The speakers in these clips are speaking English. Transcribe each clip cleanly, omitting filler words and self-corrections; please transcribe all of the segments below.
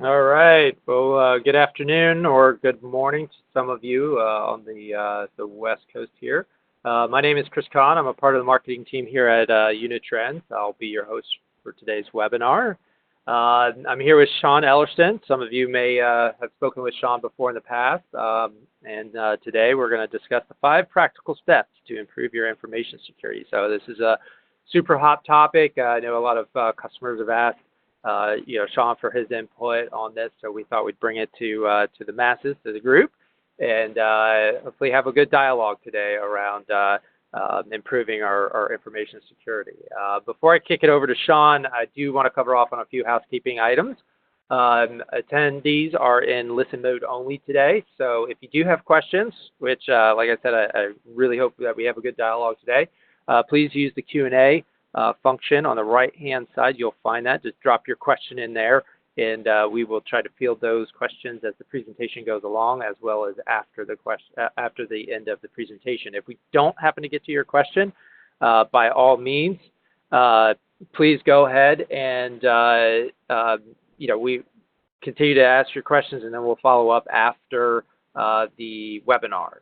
All right. Well, good afternoon or good morning to some of you on the West Coast here. My name is Chris Kahn. I'm a part of the marketing team here at Unitrends. I'll be your host for today's webinar. I'm here with Sean Eilertson. Some of you may have spoken with Sean before in the past. And today we're going to discuss the 5 practical steps to improve your information security. So this is a super hot topic. I know a lot of customers have asked Sean for his input on this, so we thought we'd bring it to the masses, to the group, and hopefully have a good dialogue today around improving our information security. Before I kick it over to Sean, I do want to cover off on a few housekeeping items. Attendees are in listen mode only today, so if you do have questions, which, like I said, I really hope that we have a good dialogue today, please use the Q&A function on the right-hand side. You'll find that. Just drop your question in there, and we will try to field those questions as the presentation goes along, as well as after the end of the presentation. If we don't happen to get to your question, by all means, please go ahead and we continue to ask your questions, and then we'll follow up after the webinar.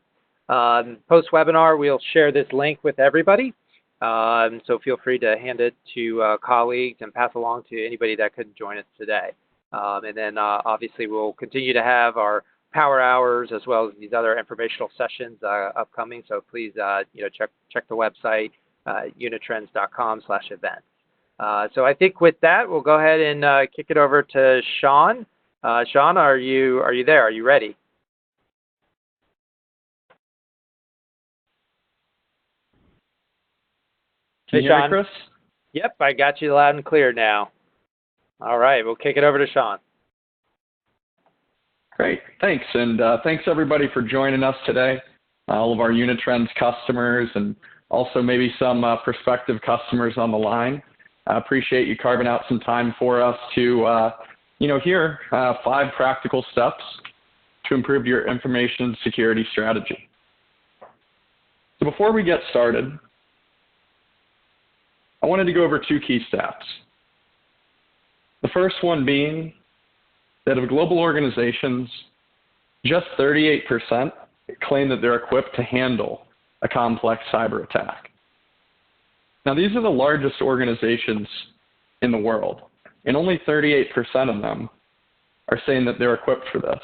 Post-webinar, we'll share this link with everybody. So feel free to hand it to colleagues and pass along to anybody that couldn't join us today. And then obviously we'll continue to have our power hours as well as these other informational sessions upcoming. So please check the website unitrends.com/events. So I think with that we'll go ahead and kick it over to Sean. Sean, are you there? Are you ready? Can you hear me, Chris? Yep, I got you loud and clear now. All right, we'll kick it over to Sean. Great, thanks. And thanks everybody for joining us today, all of our Unitrends customers and also maybe some prospective customers on the line. I appreciate you carving out some time for us to, hear 5 practical steps to improve your information security strategy. So before we get started, I wanted to go over 2 key stats. The first one being that of global organizations, just 38% claim that they're equipped to handle a complex cyber attack. Now, these are the largest organizations in the world, and only 38% of them are saying that they're equipped for this.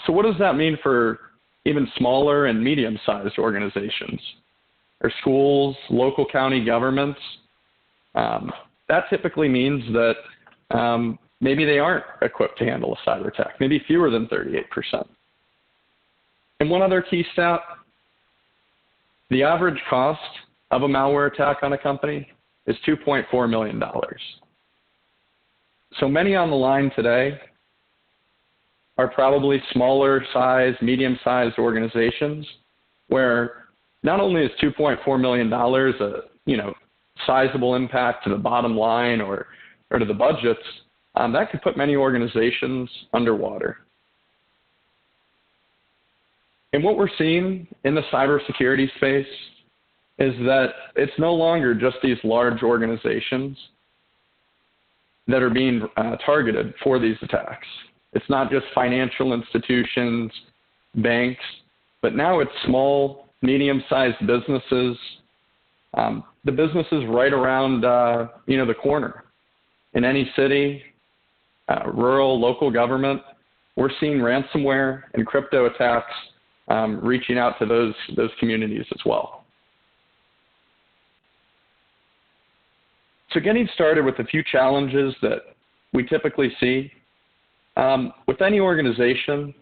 So what does that mean for even smaller and medium-sized organizations? Or schools, local county governments? That typically means that maybe they aren't equipped to handle a cyber attack, maybe fewer than 38%. And one other key stat, the average cost of a malware attack on a company is $2.4 million. So many on the line today are probably smaller size, medium-sized organizations where not only is $2.4 million a sizable impact to the bottom line or to the budgets, that could put many organizations underwater. And what we're seeing in the cybersecurity space is that it's no longer just these large organizations that are being targeted for these attacks. It's not just financial institutions, banks, but now it's small, medium-sized businesses, the businesses right around the corner. In any city, rural, local government, we're seeing ransomware and crypto attacks reaching out to those communities as well. So getting started with a few challenges that we typically see with any organization,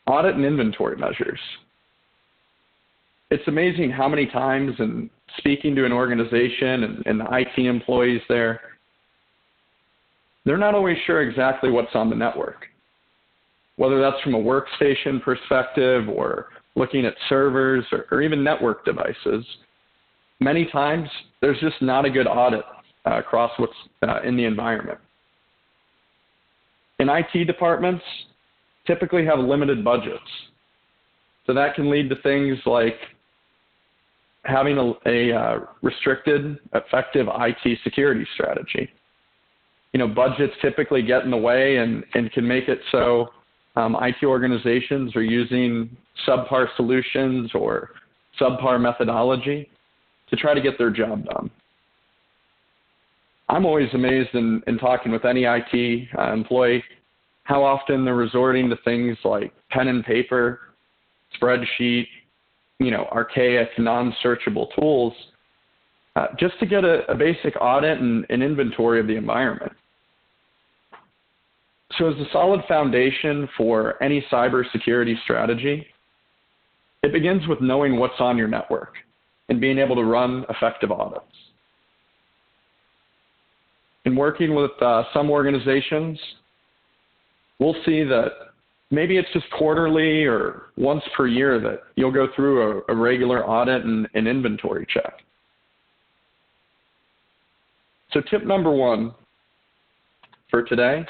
audit and inventory measures. It's amazing how many times in speaking to an organization and the IT employees there, they're not always sure exactly what's on the network. Whether that's from a workstation perspective or looking at servers or even network devices, many times there's just not a good audit across what's in the environment. And IT departments typically have limited budgets. So that can lead to things like having a restricted, effective IT security strategy. budgets typically get in the way and can make it so IT organizations are using subpar solutions or subpar methodology to try to get their job done. I'm always amazed in talking with any IT employee how often they're resorting to things like pen and paper, spreadsheet, archaic, non-searchable tools just to get a basic audit and inventory of the environment. So as a solid foundation for any cybersecurity strategy, it begins with knowing what's on your network and being able to run effective audits. In working with some organizations, we'll see that maybe it's just quarterly or once per year that you'll go through a regular audit and inventory check. So tip number one for today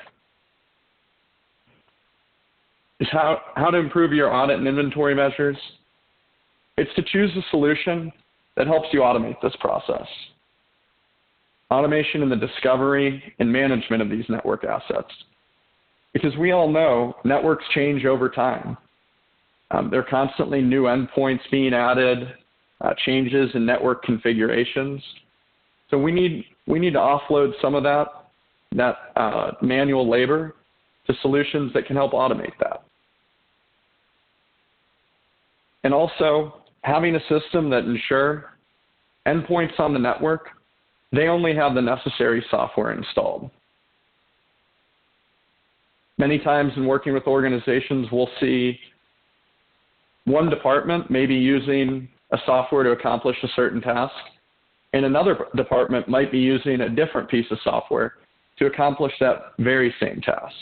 is how to improve your audit and inventory measures. It's to choose a solution that helps you automate this process. Automation in the discovery and management of these network assets. Because we all know networks change over time. There are constantly new endpoints being added, changes in network configurations. So we need to offload some of that manual labor to solutions that can help automate that. And also having a system that ensure endpoints on the network, they only have the necessary software installed. Many times in working with organizations, we'll see one department maybe using a software to accomplish a certain task, and another department might be using a different piece of software to accomplish that very same task.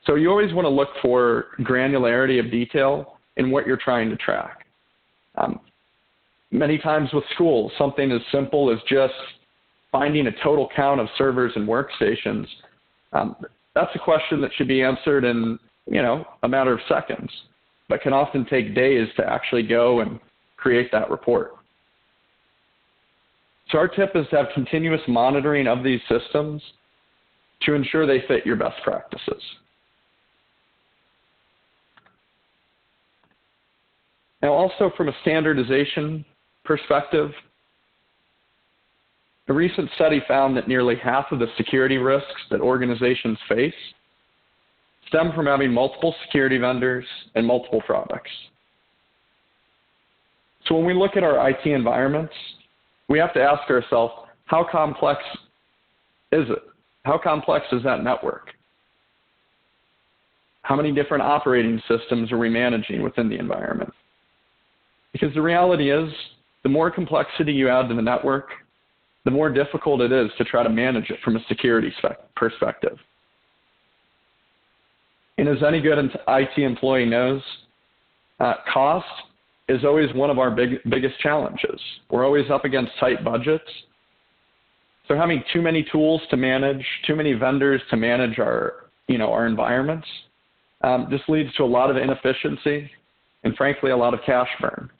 So you always want to look for granularity of detail in what you're trying to track. Many times with schools, something as simple as just finding a total count of servers and workstations, that's a question that should be answered in a matter of seconds, but can often take days to actually go and create that report. So our tip is to have continuous monitoring of these systems to ensure they fit your best practices. Now also from a standardization perspective, a recent study found that nearly half of the security risks that organizations face stem from having multiple security vendors and multiple products. So when we look at our IT environments, we have to ask ourselves, how complex is it? How complex is that network? How many different operating systems are we managing within the environment? Because the reality is, the more complexity you add to the network, the more difficult it is to try to manage it from a security perspective. And as any good IT employee knows, cost is always one of our biggest challenges. We're always up against tight budgets. So having too many tools to manage, too many vendors to manage our environments, just leads to a lot of inefficiency and frankly, a lot of cash burn.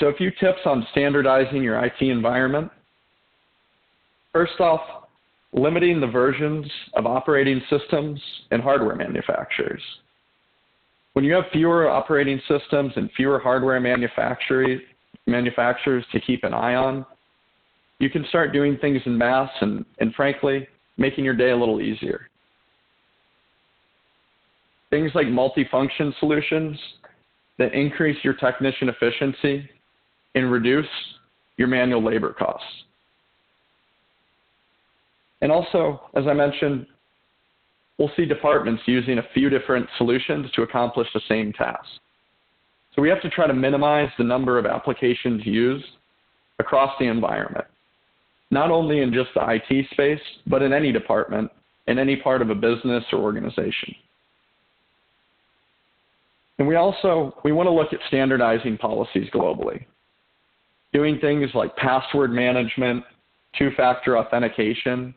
So a few tips on standardizing your IT environment. First off, limiting the versions of operating systems and hardware manufacturers. When you have fewer operating systems and fewer hardware manufacturers to keep an eye on, you can start doing things en masse and frankly, making your day a little easier. Things like multifunction solutions that increase your technician efficiency and reduce your manual labor costs. And also, as I mentioned, we'll see departments using a few different solutions to accomplish the same task. So we have to try to minimize the number of applications used across the environment, not only in just the IT space, but in any department, in any part of a business or organization. And we want to look at standardizing policies globally, doing things like password management, two-factor authentication.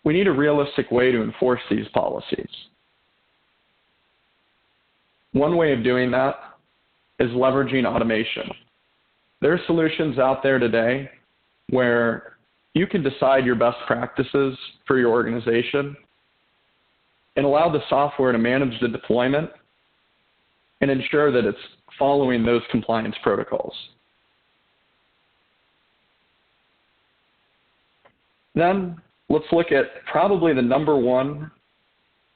We need a realistic way to enforce these policies. One way of doing that is leveraging automation. There are solutions out there today where you can decide your best practices for your organization and allow the software to manage the deployment and ensure that it's following those compliance protocols. Then let's look at probably the number one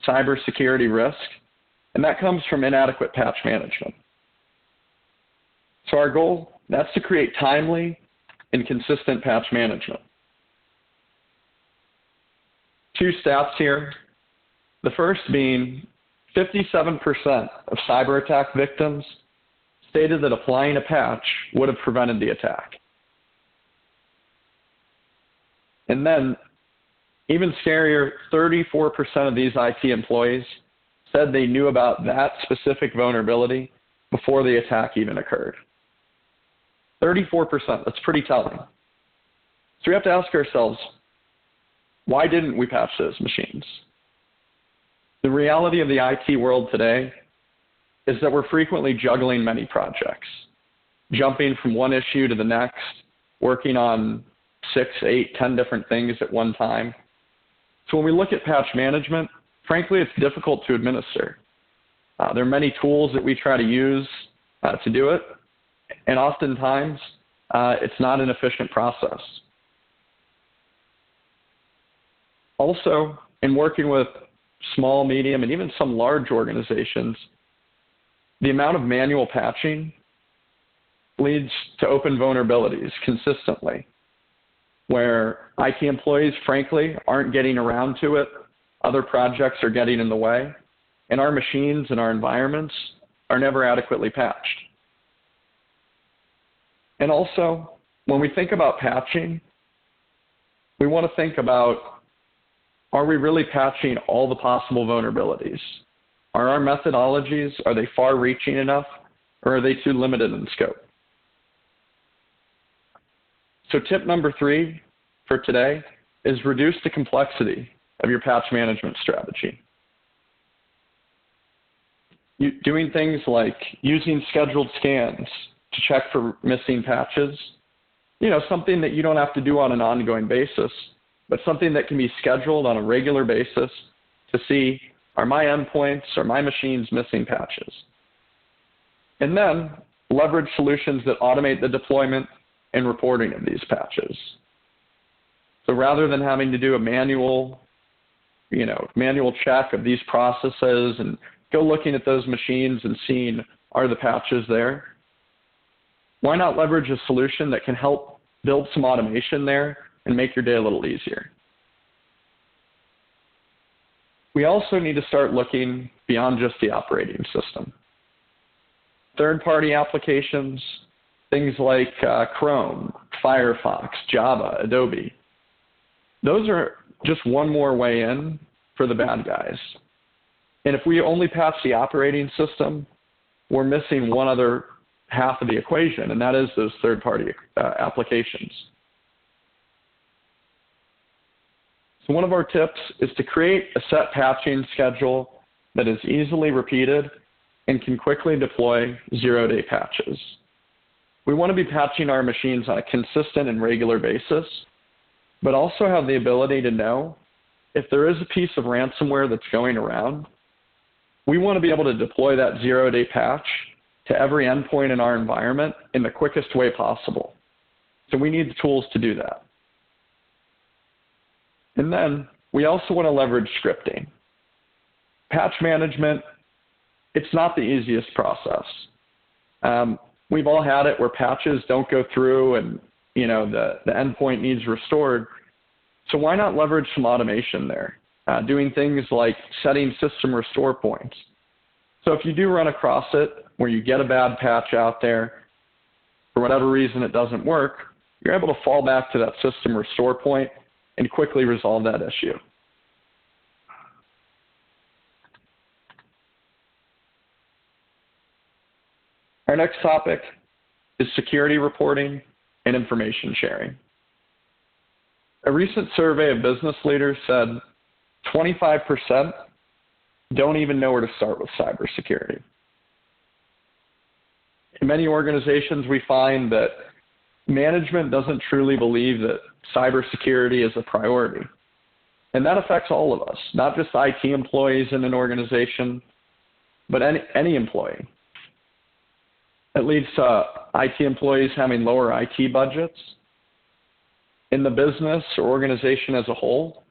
cybersecurity risk, and that comes from inadequate patch management. So our goal, that's to create timely and consistent patch management. Two stats here. The first being 57% of cyber attack victims stated that applying a patch would have prevented the attack. And then, even scarier, 34% of these IT employees said they knew about that specific vulnerability before the attack even occurred. 34%, that's pretty telling. So we have to ask ourselves, why didn't we patch those machines? The reality of the IT world today is that we're frequently juggling many projects, jumping from one issue to the next, working on 6, 8, 10 different things at one time. So when we look at patch management, frankly, it's difficult to administer. There are many tools that we try to use to do it, and oftentimes it's not an efficient process. Also, in working with small, medium, and even some large organizations, the amount of manual patching leads to open vulnerabilities consistently, where IT employees, frankly, aren't getting around to it, other projects are getting in the way, and our machines and our environments are never adequately patched. And also, when we think about patching, we want to think about, are we really patching all the possible vulnerabilities? Are our methodologies, are they far-reaching enough, or are they too limited in scope? So tip number 3 for today is reduce the complexity of your patch management strategy. Doing things like using scheduled scans to check for missing patches, something that you don't have to do on an ongoing basis, but something that can be scheduled on a regular basis to see, are my endpoints, are my machines missing patches? And then leverage solutions that automate the deployment and reporting of these patches. So rather than having to do a manual check of these processes and go looking at those machines and seeing, are the patches there? Why not leverage a solution that can help build some automation there and make your day a little easier? We also need to start looking beyond just the operating system. Third-party applications, things like Chrome, Firefox, Java, Adobe, those are just one more way in for the bad guys. And if we only patch the operating system, we're missing one other half of the equation, and that is those third-party applications. So one of our tips is to create a set patching schedule that is easily repeated and can quickly deploy zero-day patches. We want to be patching our machines on a consistent and regular basis, but also have the ability to know if there is a piece of ransomware that's going around, we want to be able to deploy that zero-day patch to every endpoint in our environment in the quickest way possible. So we need the tools to do that. And then we also want to leverage scripting. Patch management, it's not the easiest process. We've all had it where patches don't go through and the endpoint needs restored. So why not leverage some automation there? Doing things like setting system restore points. So if you do run across it where you get a bad patch out there, for whatever reason it doesn't work, you're able to fall back to that system restore point and quickly resolve that issue. Our next topic is security reporting and information sharing. A recent survey of business leaders said 25% don't even know where to start with cybersecurity. In many organizations, we find that management doesn't truly believe that cybersecurity is a priority. And that affects all of us, not just IT employees in an organization, but any employee. It leads to IT employees having lower IT budgets, in the business or organization as a whole,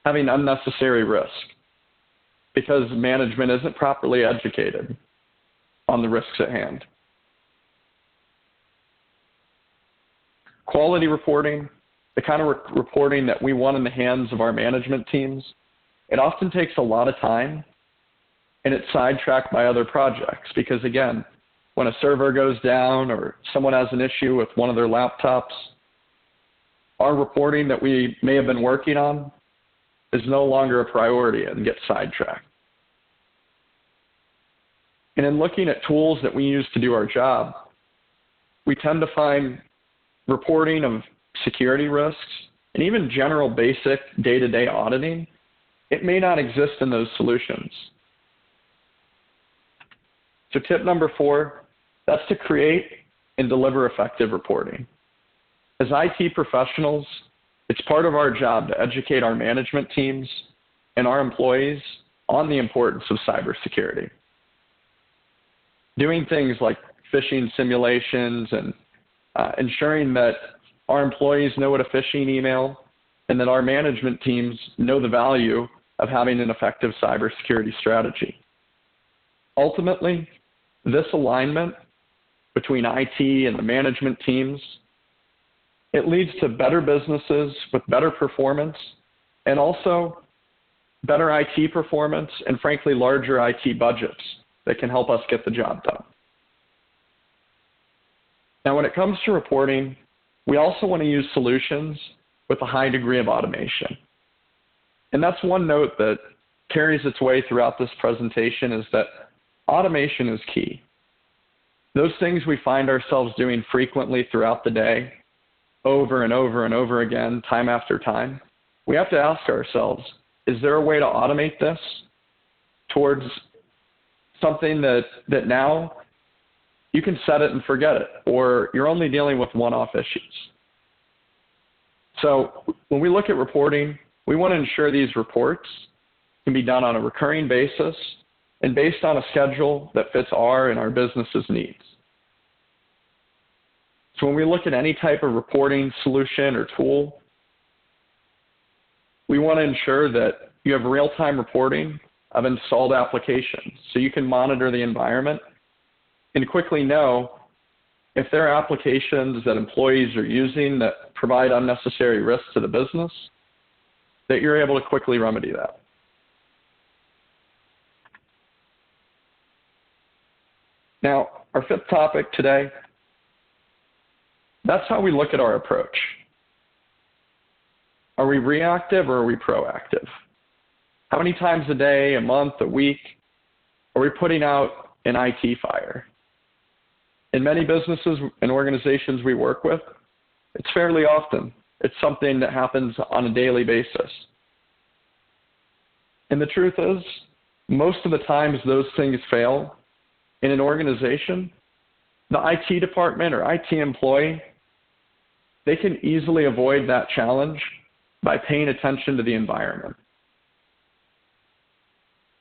having unnecessary risk because management isn't properly educated on the risks at hand. Quality reporting, the kind of reporting that we want in the hands of our management teams, it often takes a lot of time and it's sidetracked by other projects because, again, when a server goes down or someone has an issue with one of their laptops, our reporting that we may have been working on is no longer a priority and gets sidetracked. And in looking at tools that we use to do our job, we tend to find reporting of security risks and even general basic day-to-day auditing, it may not exist in those solutions. So tip number 4, that's to create and deliver effective reporting. As IT professionals, it's part of our job to educate our management teams and our employees on the importance of cybersecurity. Doing things like phishing simulations and ensuring that our employees know what a phishing email and that our management teams know the value of having an effective cybersecurity strategy. Ultimately, this alignment between IT and the management teams, it leads to better businesses with better performance and also better IT performance and, frankly, larger IT budgets that can help us get the job done. Now, when it comes to reporting, we also want to use solutions with a high degree of automation. And that's one note that carries its way throughout this presentation is that automation is key. Those things we find ourselves doing frequently throughout the day, over and over and over again, time after time, we have to ask ourselves, is there a way to automate this towards something that now you can set it and forget it, or you're only dealing with one-off issues? So when we look at reporting, we want to ensure these reports can be done on a recurring basis and based on a schedule that fits our and our business's needs. So when we look at any type of reporting solution or tool, we want to ensure that you have real-time reporting of installed applications so you can monitor the environment and quickly know if there are applications that employees are using that provide unnecessary risks to the business, that you're able to quickly remedy that. Now, our 5th topic today, that's how we look at our approach. Are we reactive or are we proactive? How many times a day, a month, a week, are we putting out an IT fire? In many businesses and organizations we work with, it's fairly often. It's something that happens on a daily basis. And the truth is, most of the times those things fail in an organization, the IT department or IT employee, they can easily avoid that challenge by paying attention to the environment.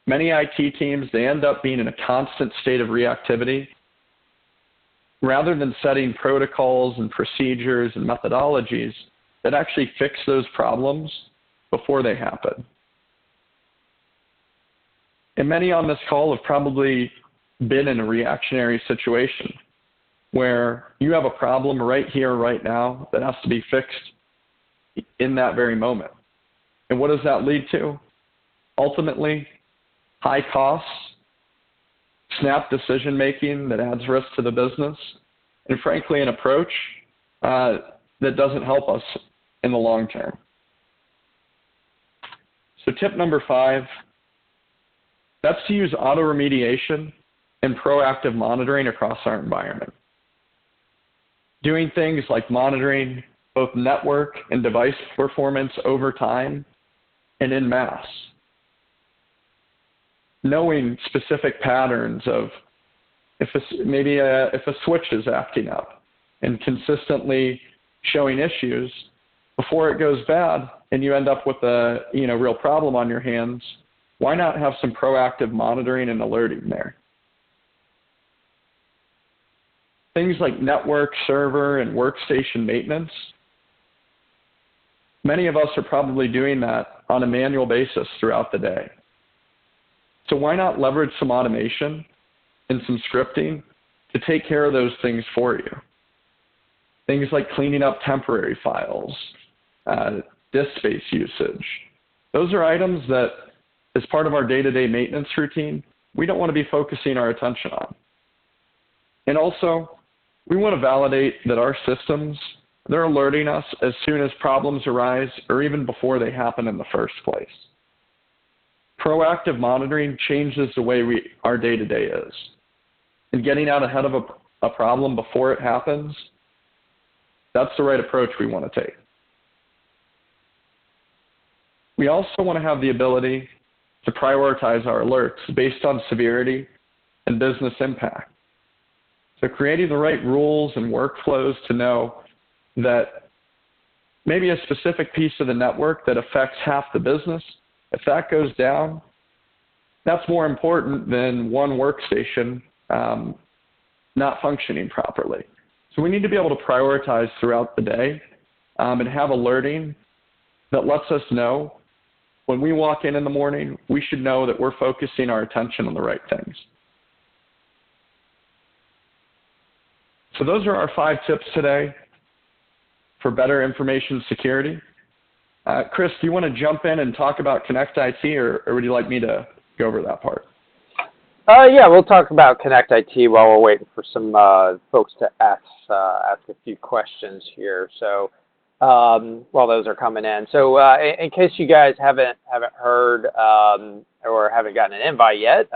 Many IT teams, they end up being in a constant state of reactivity rather than setting protocols and procedures and methodologies that actually fix those problems before they happen. And many on this call have probably been in a reactionary situation where you have a problem right here, right now that has to be fixed in that very moment. And what does that lead to? Ultimately, high costs, snap decision-making that adds risk to the business, and frankly, an approach that doesn't help us in the long term. So tip number 5, that's to use auto-remediation and proactive monitoring across our environment. Doing things like monitoring both network and device performance over time and en masse. Knowing specific patterns of if a switch is acting up, and consistently showing issues before it goes bad and you end up with a real problem on your hands. Why not have some proactive monitoring and alerting there? Things like network, server, and workstation maintenance. Many of us are probably doing that on a manual basis throughout the day. So why not leverage some automation and some scripting to take care of those things for you? Things like cleaning up temporary files, disk space usage. Those are items that, as part of our day-to-day maintenance routine, we don't want to be focusing our attention on. And also, we want to validate that our systems, they're alerting us as soon as problems arise or even before they happen in the first place. Proactive monitoring changes the way our day-to-day is. And getting out ahead of a problem before it happens, that's the right approach we want to take. We also want to have the ability to prioritize our alerts based on severity and business impact. So creating the right rules and workflows to know that maybe a specific piece of the network that affects half the business, if that goes down, that's more important than one workstation not functioning properly. So we need to be able to prioritize throughout the day and have alerting that lets us know when we walk in the morning, we should know that we're focusing our attention on the right things. So those are our 5 tips today for better information security. Chris, do you want to jump in and talk about Connect IT, or would you like me to go over that part? Yeah, we'll talk about Connect IT while we're waiting for some folks to ask a few questions here. So while those are coming in. So in case you guys haven't heard or haven't gotten an invite yet,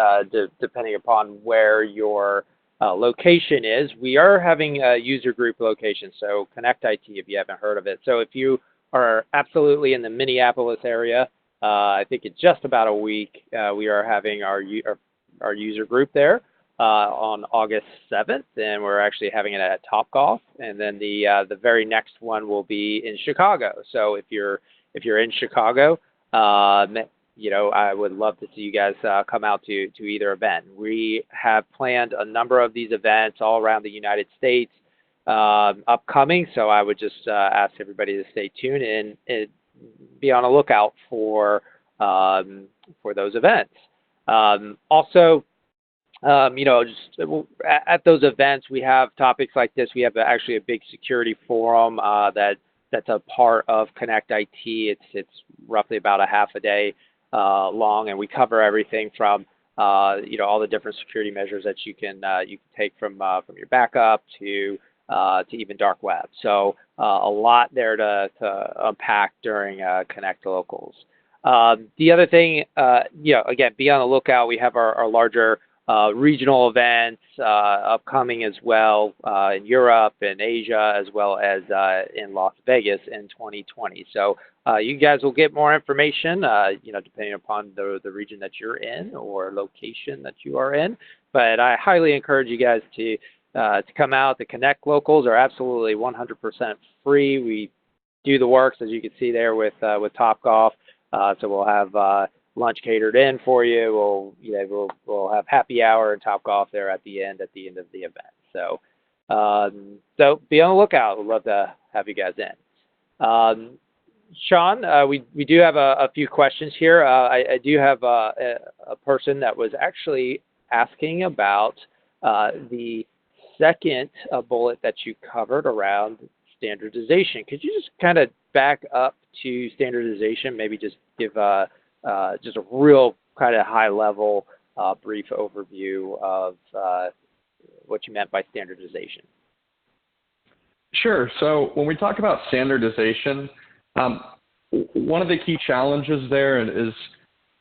depending upon where your location is, we are having a user group location. So Connect IT, if you haven't heard of it. So if you are absolutely in the Minneapolis area, I think in just about a week, we are having our user group there on August 7th, and we're actually having it at Topgolf. And then the very next one will be in Chicago. So if you're in Chicago, I would love to see you guys come out to either event. We have planned a number of these events all around the United States upcoming. So I would just ask everybody to stay tuned and be on a lookout for those events. Also, just at those events, we have topics like this. We have actually a big security forum that's a part of Connect IT. It's roughly about a half a day long, and we cover everything from all the different security measures that you can take from your backup to even dark web. So a lot there to unpack during Connect Locals. The other thing, again, be on the lookout. We have our larger regional events upcoming as well in Europe and Asia, as well as in Las Vegas in 2020. So you guys will get more information, depending upon the region that you're in or location that you are in. But I highly encourage you guys to come out. The Connect Locals are absolutely 100% free. We do the works, as you can see there with Topgolf. So we'll have lunch catered in for you. We'll have happy hour and Topgolf there at the end of the event. So be on the lookout. We'd love to have you guys in. Sean, we do have a few questions here. I do have a person that was actually asking about the second bullet that you covered around standardization. Could you just kind of back up to standardization, maybe just give just a real kind of high-level brief overview of what you meant by standardization? Sure. So when we talk about standardization, one of the key challenges there is,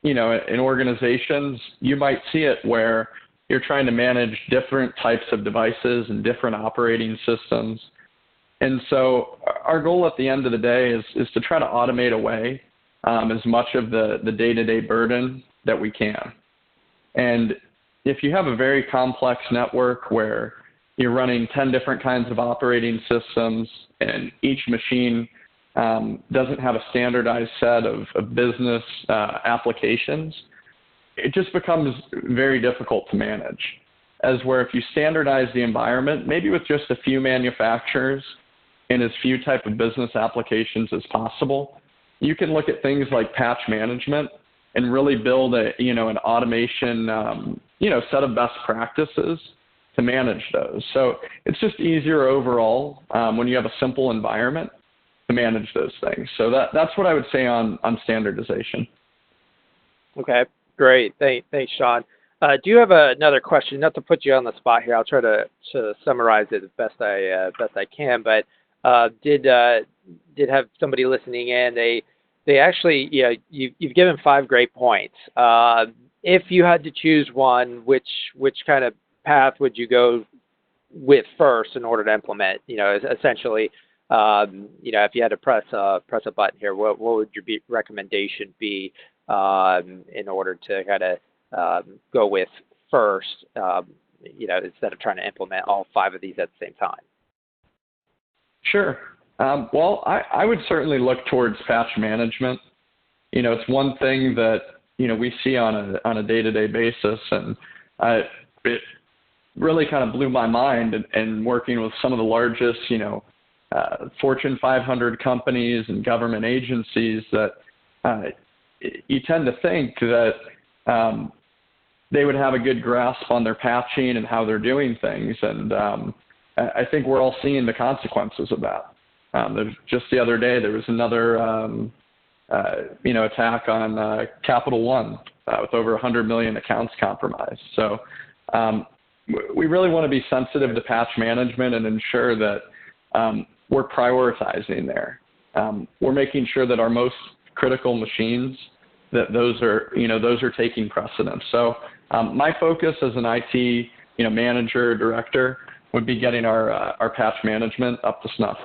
in organizations, you might see it where you're trying to manage different types of devices and different operating systems. And so our goal at the end of the day is to try to automate away as much of the day-to-day burden that we can. And if you have a very complex network where you're running 10 different kinds of operating systems, and each machine doesn't have a standardized set of business applications, it just becomes very difficult to manage. As where if you standardize the environment, maybe with just a few manufacturers and as few type of business applications as possible, you can look at things like patch management and really build an automation, set of best practices to manage those. So it's just easier overall when you have a simple environment to manage those things. So that's what I would say on standardization. Okay, great. Thanks, Sean. Do you have another question? Not to put you on the spot here, I'll try to summarize it as best I can. But did have somebody listening in? They actually, you've given 5 great points. If you had to choose one, which kind of path would you go with first in order to implement? Essentially, if you had to press a button here, what would your recommendation be in order to kind of go with first, instead of trying to implement all 5 of these at the same time? Sure. Well, I would certainly look towards patch management. It's one thing that, we see on a day-to-day basis, and it really kind of blew my mind in working with some of the largest, Fortune 500 companies and government agencies that you tend to think that they would have a good grasp on their patching and how they're doing things. And I think we're all seeing the consequences of that. Just the other day, there was another, attack on Capital One with over 100 million accounts compromised. So we really want to be sensitive to patch management and ensure that we're prioritizing there. We're making sure that our most critical machines, that those are taking precedence. So my focus as an IT, manager, director would be getting our patch management up to snuff.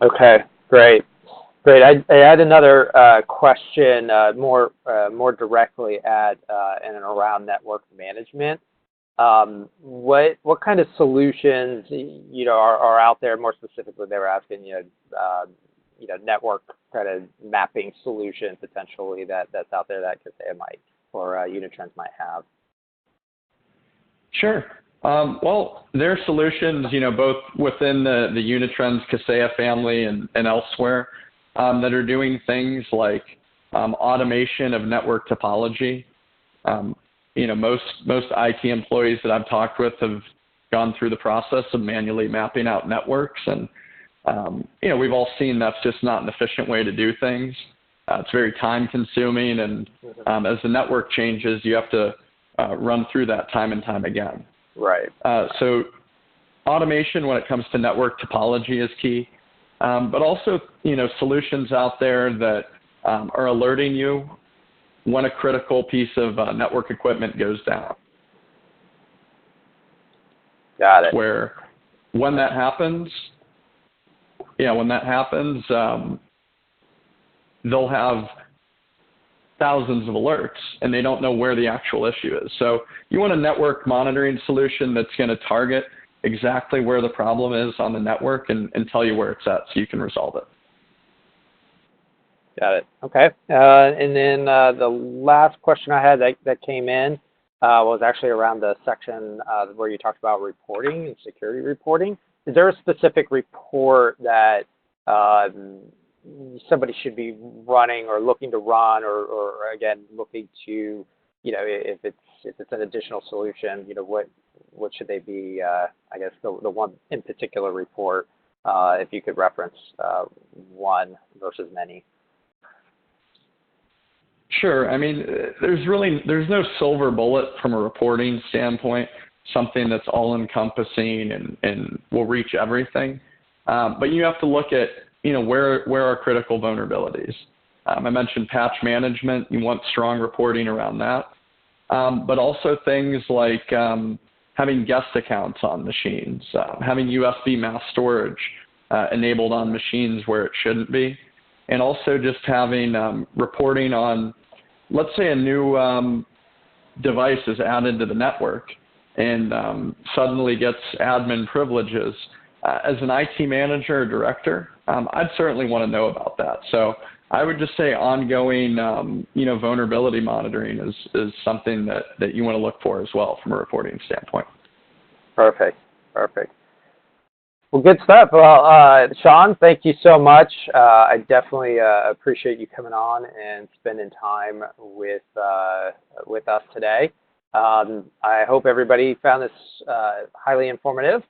Okay, great. I had another question, more directly in and around network management. What kind of solutions are out there? More specifically, they were asking network kind of mapping solution potentially that's out there that Kaseya might or Unitrends might have. Sure. Well, there are solutions, both within the Unitrends Kaseya family and elsewhere that are doing things like automation of network topology. Most IT employees that I've talked with have gone through the process of manually mapping out networks, and we've all seen that's just not an efficient way to do things. It's very time consuming, and as the network changes, you have to run through that time and time again. Right. So automation when it comes to network topology is key, but also, solutions out there that are alerting you when a critical piece of network equipment goes down. Got it. Where when that happens, they'll have thousands of alerts, and they don't know where the actual issue is. So you want a network monitoring solution that's going to target exactly where the problem is on the network and tell you where it's at so you can resolve it. Got it. Okay. And then the last question I had that came in was actually around the section where you talked about reporting and security reporting. Is there a specific report that somebody should be running or looking to run, or again looking to, if it's an additional solution, what should they be? I guess the one in particular report, if you could reference one versus many. Sure. I mean, there's no silver bullet from a reporting standpoint, something that's all encompassing and will reach everything. But you have to look at, where are critical vulnerabilities. I mentioned patch management. You want strong reporting around that. But also things like having guest accounts on machines, having USB mass storage enabled on machines where it shouldn't be, and also just having reporting on, let's say a new device is added to the network, and suddenly gets admin privileges, as an IT manager or director, I'd certainly want to know about that. So I would just say ongoing, vulnerability monitoring is something that you want to look for as well from a reporting standpoint. Perfect. Perfect. Well, good stuff. Well, Sean, thank you so much. I definitely appreciate you coming on and spending time with us today. I hope everybody found this highly informative.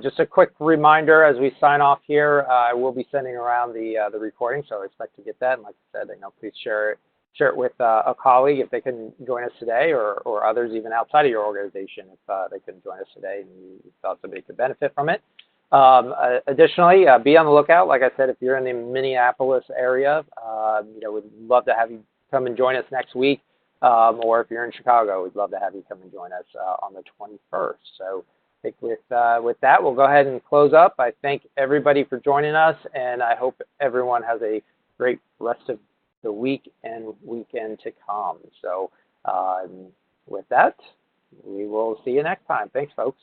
Just a quick reminder as we sign off here, I will be sending around the recording, so I expect to get that. And like I said, please share it with a colleague if they couldn't join us today, or others even outside of your organization if they couldn't join us today and you thought somebody could benefit from it. Additionally, be on the lookout. Like I said, if you're in the Minneapolis area, we'd love to have you come and join us next week. Or if you're in Chicago, we'd love to have you come and join us on the 21st. So I think with that, we'll go ahead and close up. I thank everybody for joining us, and I hope everyone has a great rest of the week and weekend to come. So with that, we will see you next time. Thanks, folks.